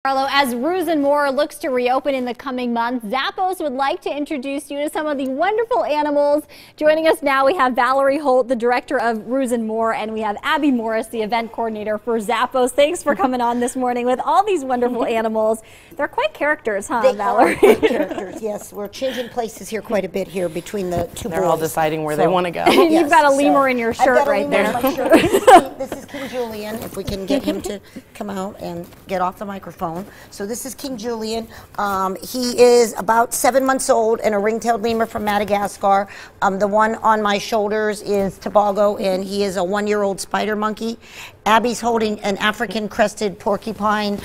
Carlo, as Roos-N-More looks to reopen in the coming months, Zappos would like to introduce you to some of the wonderful animals. Joining us now, we have Valerie Holt, the director of Roos-N-More, and we have Abby Morris, the event coordinator for Zappos. Thanks for coming on this morning with all these wonderful animals. They're quite characters, huh, Valerie? They are quite characters, yes. We're changing places here quite a bit here between the two boys. They're all deciding where they want to go. Yes, you've got a lemur in your shirt right there. This is King Julian, if we can get him to come out and get off the microphone. So this is King Julian. He is about 7 months old and a ring-tailed lemur from Madagascar. The one on my shoulders is Tobago, and he is a 1-year-old spider monkey. Abby's holding an African crested porcupine,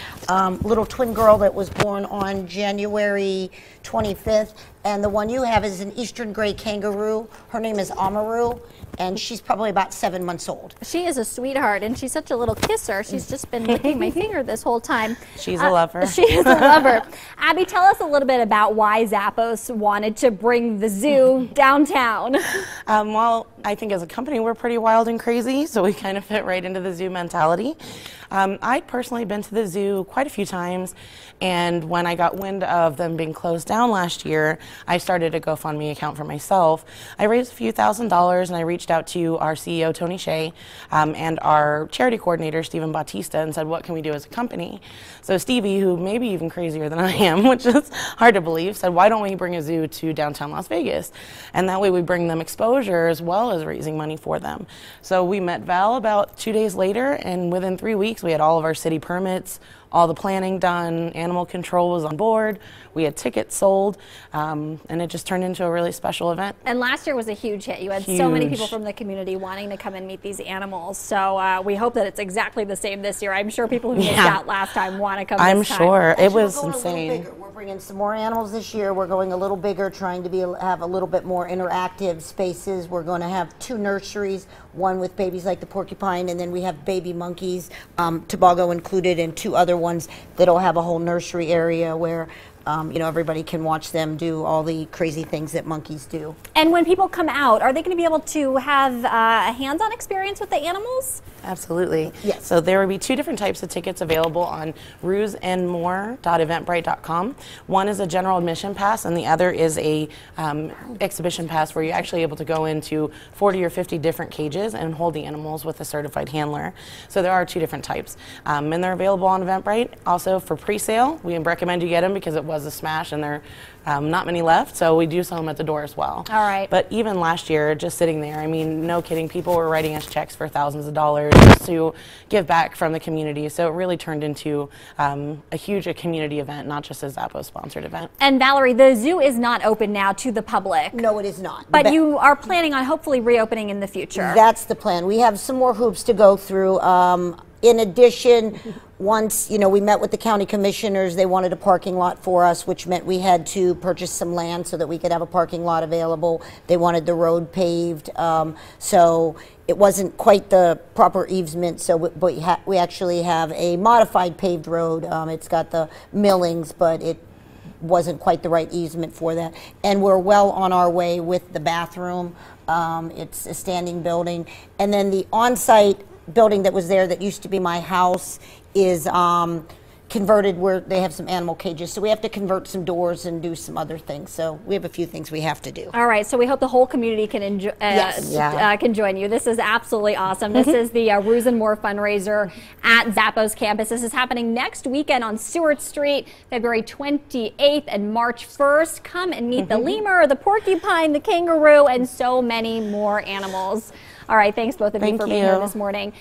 little twin girl that was born on January 25th. And the one you have is an eastern gray kangaroo. Her name is Amaru, and she's probably about 7 months old. She is a sweetheart, and she's such a little kisser. She's just been licking my finger this whole time. She's a lover. She is a lover. Abby, tell us a little bit about why Zappos wanted to bring the zoo downtown. Well, I think as a company, we're pretty wild and crazy, so we kind of fit right into the zoo mentality. I'd personally been to the zoo quite a few times, and when I got wind of them being closed down last year, I started a GoFundMe account for myself. I raised a few $1,000s, and I reached out to our CEO, Tony Shea, and our charity coordinator, Stephen Bautista, and said, what can we do as a company? So Stevie, who may be even crazier than I am, which is hard to believe, said, why don't we bring a zoo to downtown Las Vegas? And that way we bring them exposure as well as raising money for them. So we met Val about 2 days later, and within 3 weeks, we had all of our city permits, all the planning done, animal control was on board, we had tickets sold, and it just turned into a really special event. And last year was a huge hit. You had so many people from the community wanting to come and meet these animals. So we hope that it's exactly the same this year. I'm sure people who missed out last time want to come I'm this time. sure. It was insane. We're bringing some more animals this year. We're going a little bigger, trying to have a little bit more interactive spaces. We're going to have 2 nurseries, one with babies like the porcupine, and then we have baby monkeys, Tobago included, and 2 other ones that'll have a whole nursery area where you know, everybody can watch them do all the crazy things that monkeys do. And when people come out, are they going to be able to have a hands-on experience with the animals? Absolutely. Yes. So there will be 2 different types of tickets available on roos-nmore.eventbrite.com. One is a general admission pass, and the other is a exhibition pass where you're actually able to go into 40 or 50 different cages and hold the animals with a certified handler. So there are 2 different types. And they're available on Eventbrite. Also for pre-sale, we recommend you get them because it was a smash and there are not many left, so we do sell them at the door as well. All right. But even last year, just sitting there, I mean, no kidding, people were writing us checks for thousands of dollars just to give back from the community. So it really turned into a huge community event, not just a Zappos sponsored event. And Valerie, the zoo is not open now to the public. No, it is not. But you are planning on hopefully reopening in the future. That's the plan. We have some more hoops to go through. In addition, once, you know, we met with the county commissioners, they wanted a parking lot for us, which meant we had to purchase some land so that we could have a parking lot available. They wanted the road paved, so it wasn't quite the proper easement, so we actually have a modified paved road. It's got the millings, but it wasn't quite the right easement for that. And we're well on our way with the bathroom. It's a standing building. And then the on-site building that was there that used to be my house is converted where they have some animal cages. So we have to convert some doors and do some other things. So we have a few things we have to do. All right. So we hope the whole community can enjoy, can join you. This is absolutely awesome. This is the Roos-N-More fundraiser at Zappos campus. This is happening next weekend on Seward Street, February 28th and March 1st. Come and meet the lemur, the porcupine, the kangaroo, and so many more animals. All right. Thanks both of you for being here this morning.